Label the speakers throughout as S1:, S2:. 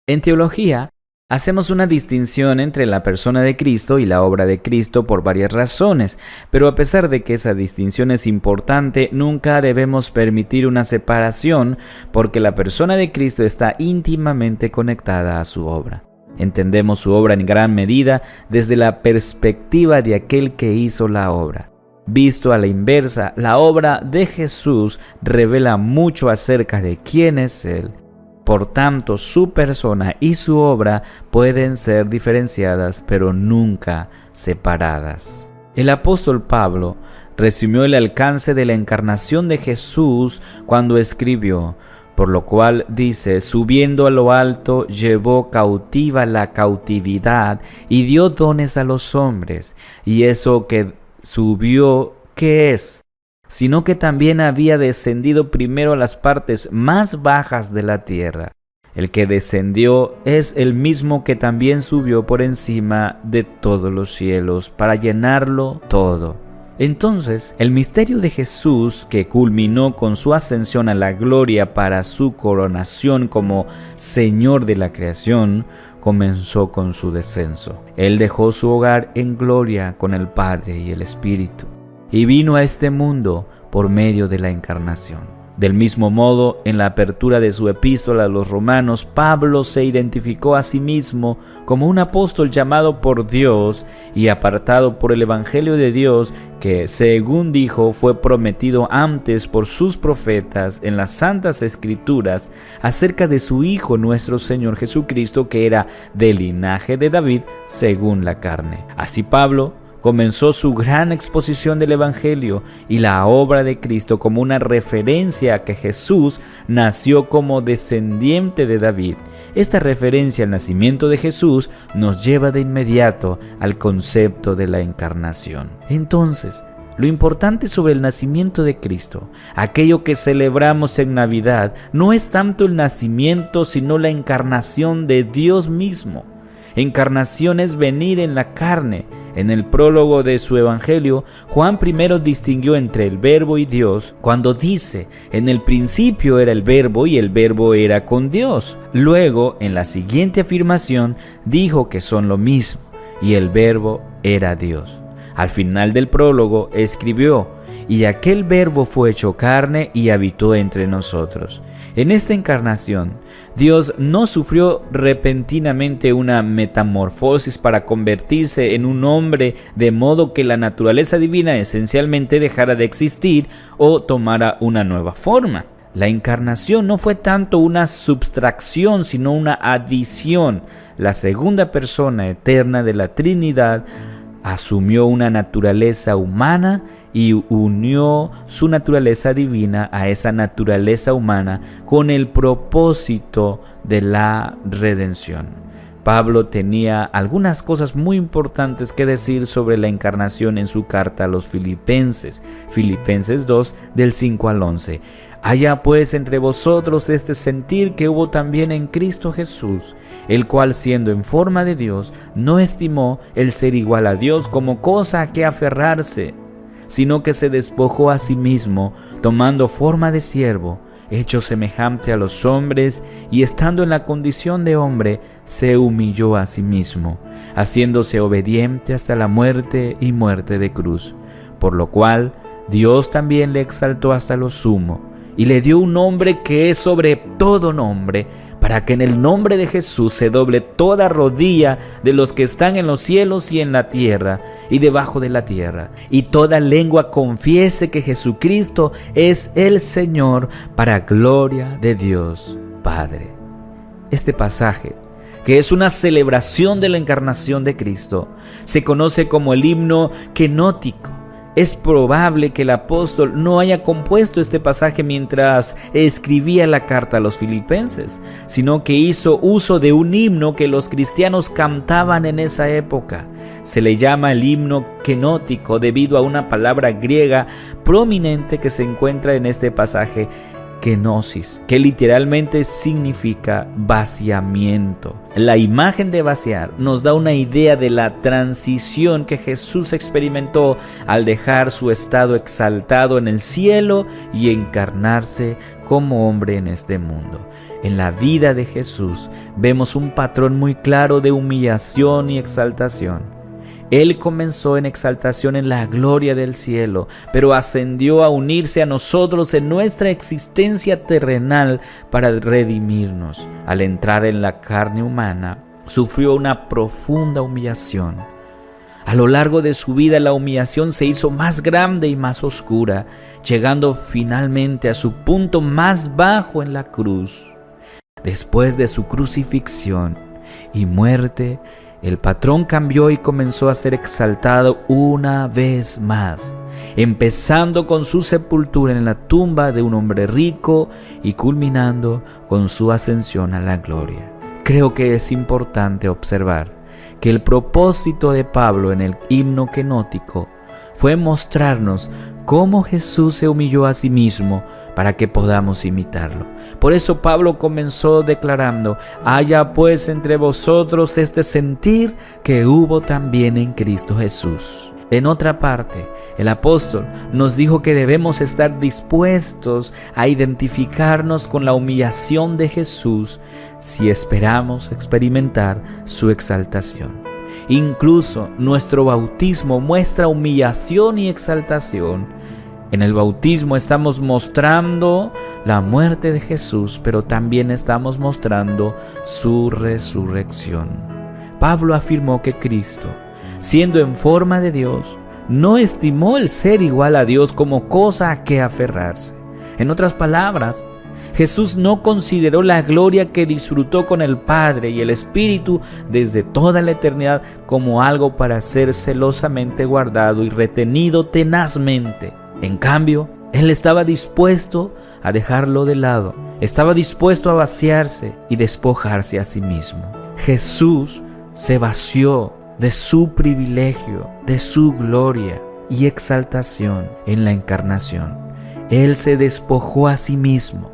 S1: En teología, hacemos una distinción entre la persona de Cristo y la obra de Cristo por varias razones, pero a pesar de que esa distinción es importante, nunca debemos permitir una separación porque la persona de Cristo está íntimamente conectada a su obra. Entendemos su obra en gran medida desde la perspectiva de aquel que hizo la obra. Visto a la inversa, la obra de Jesús revela mucho acerca de quién es Él. Por tanto, su persona y su obra pueden ser diferenciadas, pero nunca separadas. El apóstol Pablo resumió el alcance de la encarnación de Jesús cuando escribió, por lo cual dice, subiendo a lo alto, llevó cautiva la cautividad y dio dones a los hombres. Y eso que subió, ¿qué es? Sino que también había descendido primero a las partes más bajas de la tierra. El que descendió es el mismo que también subió por encima de todos los cielos para llenarlo todo. Entonces, el misterio de Jesús, que culminó con su ascensión a la gloria para su coronación como Señor de la creación, comenzó con su descenso. Él dejó su hogar en gloria con el Padre y el Espíritu, y vino a este mundo por medio de la encarnación. Del mismo modo, en la apertura de su epístola a los romanos, Pablo se identificó a sí mismo como un apóstol llamado por Dios y apartado por el Evangelio de Dios, que, según dijo, fue prometido antes por sus profetas en las Santas Escrituras acerca de su Hijo nuestro Señor Jesucristo, que era del linaje de David según la carne. Así Pablo comenzó su gran exposición del Evangelio y la obra de Cristo como una referencia a que Jesús nació como descendiente de David. Esta referencia al nacimiento de Jesús nos lleva de inmediato al concepto de la encarnación. Entonces, lo importante sobre el nacimiento de Cristo, aquello que celebramos en Navidad, no es tanto el nacimiento, sino la encarnación de Dios mismo. Encarnación es venir en la carne. En el prólogo de su Evangelio, Juan primero distinguió entre el Verbo y Dios cuando dice, en el principio era el Verbo y el Verbo era con Dios. Luego, en la siguiente afirmación, dijo que son lo mismo y el Verbo era Dios. Al final del prólogo escribió, y aquel Verbo fue hecho carne y habitó entre nosotros. En esta encarnación, Dios no sufrió repentinamente una metamorfosis para convertirse en un hombre de modo que la naturaleza divina esencialmente dejara de existir o tomara una nueva forma. La encarnación no fue tanto una subtracción, sino una adición. La segunda persona eterna de la Trinidad asumió una naturaleza humana y unió su naturaleza divina a esa naturaleza humana con el propósito de la redención. Pablo tenía algunas cosas muy importantes que decir sobre la encarnación en su carta a los Filipenses. Filipenses 2, del 5 al 11. Haya pues entre vosotros este sentir que hubo también en Cristo Jesús, el cual siendo en forma de Dios, no estimó el ser igual a Dios como cosa a que aferrarse, sino que se despojó a sí mismo, tomando forma de siervo, hecho semejante a los hombres, y estando en la condición de hombre, se humilló a sí mismo, haciéndose obediente hasta la muerte y muerte de cruz. Por lo cual, Dios también le exaltó hasta lo sumo, y le dio un nombre que es sobre todo nombre, para que en el nombre de Jesús se doble toda rodilla de los que están en los cielos y en la tierra y debajo de la tierra, y toda lengua confiese que Jesucristo es el Señor, para gloria de Dios Padre. Este pasaje, que es una celebración de la encarnación de Cristo, se conoce como el himno kenótico. Es probable que el apóstol no haya compuesto este pasaje mientras escribía la carta a los filipenses, sino que hizo uso de un himno que los cristianos cantaban en esa época. Se le llama el himno kenótico debido a una palabra griega prominente que se encuentra en este pasaje, kenosis, que literalmente significa vaciamiento. La imagen de vaciar nos da una idea de la transición que Jesús experimentó al dejar su estado exaltado en el cielo y encarnarse como hombre en este mundo. En la vida de Jesús vemos un patrón muy claro de humillación y exaltación. Él comenzó en exaltación en la gloria del cielo, pero ascendió a unirse a nosotros en nuestra existencia terrenal para redimirnos. Al entrar en la carne humana, sufrió una profunda humillación. A lo largo de su vida, la humillación se hizo más grande y más oscura, llegando finalmente a su punto más bajo en la cruz. Después de su crucifixión y muerte, el patrón cambió y comenzó a ser exaltado una vez más, empezando con su sepultura en la tumba de un hombre rico y culminando con su ascensión a la gloria. Creo que es importante observar que el propósito de Pablo en el himno quenótico fue mostrarnos cómo Jesús se humilló a sí mismo para que podamos imitarlo. Por eso Pablo comenzó declarando: haya pues entre vosotros este sentir que hubo también en Cristo Jesús. En otra parte, el apóstol nos dijo que debemos estar dispuestos a identificarnos con la humillación de Jesús si esperamos experimentar su exaltación. Incluso nuestro bautismo muestra humillación y exaltación. En el bautismo estamos mostrando la muerte de Jesús, pero también estamos mostrando su resurrección. Pablo afirmó que Cristo, siendo en forma de Dios, no estimó el ser igual a Dios como cosa a que aferrarse. En otras palabras, Jesús no consideró la gloria que disfrutó con el Padre y el Espíritu desde toda la eternidad como algo para ser celosamente guardado y retenido tenazmente. En cambio, Él estaba dispuesto a dejarlo de lado, estaba dispuesto a vaciarse y despojarse a sí mismo. Jesús se vació de su privilegio, de su gloria y exaltación en la encarnación. Él se despojó a sí mismo,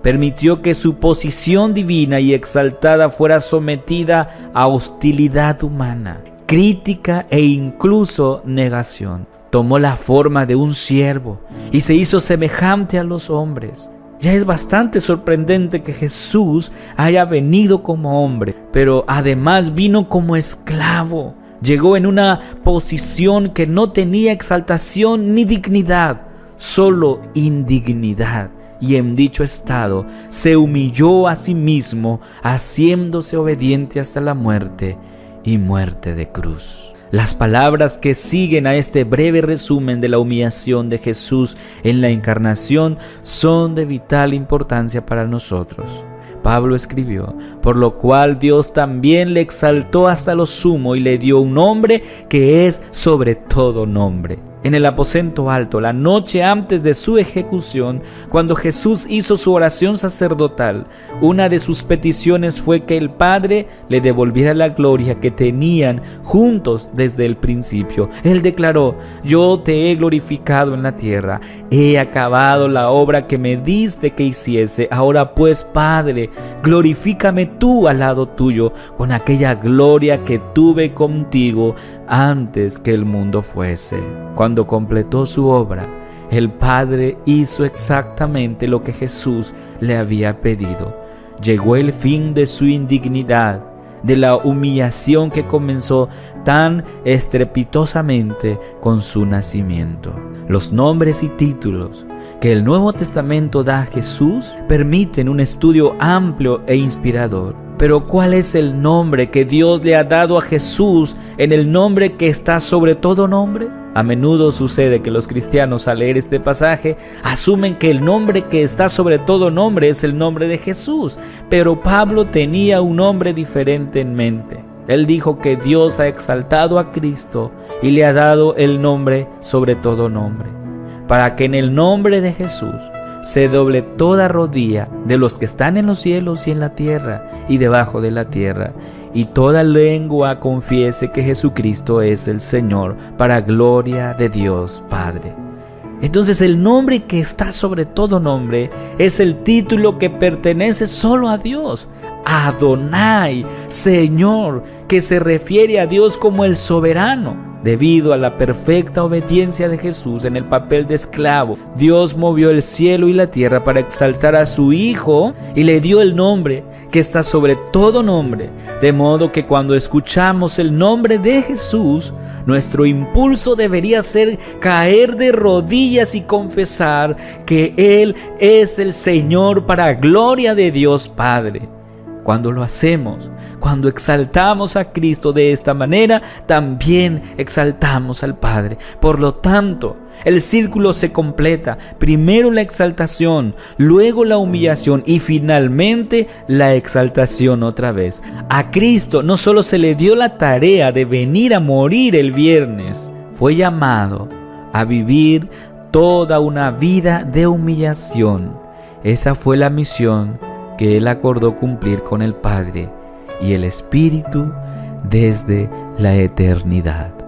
S1: permitió que su posición divina y exaltada fuera sometida a hostilidad humana, crítica e incluso negación. Tomó la forma de un siervo y se hizo semejante a los hombres. Ya es bastante sorprendente que Jesús haya venido como hombre, pero además vino como esclavo. Llegó en una posición que no tenía exaltación ni dignidad, solo indignidad. Y en dicho estado se humilló a sí mismo, haciéndose obediente hasta la muerte y muerte de cruz. Las palabras que siguen a este breve resumen de la humillación de Jesús en la encarnación son de vital importancia para nosotros. Pablo escribió: por lo cual Dios también le exaltó hasta lo sumo y le dio un nombre que es sobre todo nombre. En el aposento alto, la noche antes de su ejecución, cuando Jesús hizo su oración sacerdotal, una de sus peticiones fue que el Padre le devolviera la gloria que tenían juntos desde el principio. Él declaró: yo te he glorificado en la tierra, he acabado la obra que me diste que hiciese. Ahora pues, Padre, glorifícame tú al lado tuyo con aquella gloria que tuve contigo antes que el mundo fuese. Cuando completó su obra, el Padre hizo exactamente lo que Jesús le había pedido. Llegó el fin de su indignidad, de la humillación que comenzó tan estrepitosamente con su nacimiento. Los nombres y títulos que el Nuevo Testamento da a Jesús permiten un estudio amplio e inspirador. Pero ¿cuál es el nombre que Dios le ha dado a Jesús en el nombre que está sobre todo nombre? A menudo sucede que los cristianos, al leer este pasaje, asumen que el nombre que está sobre todo nombre es el nombre de Jesús, pero Pablo tenía un nombre diferente en mente. Él dijo que Dios ha exaltado a Cristo y le ha dado el nombre sobre todo nombre, para que en el nombre de Jesús se doble toda rodilla de los que están en los cielos y en la tierra y debajo de la tierra, y toda lengua confiese que Jesucristo es el Señor, para gloria de Dios Padre. Entonces el nombre que está sobre todo nombre es el título que pertenece solo a Dios, Adonai, Señor, que se refiere a Dios como el soberano. Debido a la perfecta obediencia de Jesús en el papel de esclavo, Dios movió el cielo y la tierra para exaltar a su Hijo y le dio el nombre que está sobre todo nombre, de modo que cuando escuchamos el nombre de Jesús, nuestro impulso debería ser caer de rodillas y confesar que Él es el Señor para gloria de Dios Padre. Cuando lo hacemos, cuando exaltamos a Cristo de esta manera, también exaltamos al Padre. Por lo tanto, el círculo se completa. Primero la exaltación, luego la humillación y finalmente la exaltación otra vez. A Cristo no solo se le dio la tarea de venir a morir el viernes, fue llamado a vivir toda una vida de humillación. Esa fue la misión que Él acordó cumplir con el Padre y el Espíritu desde la eternidad.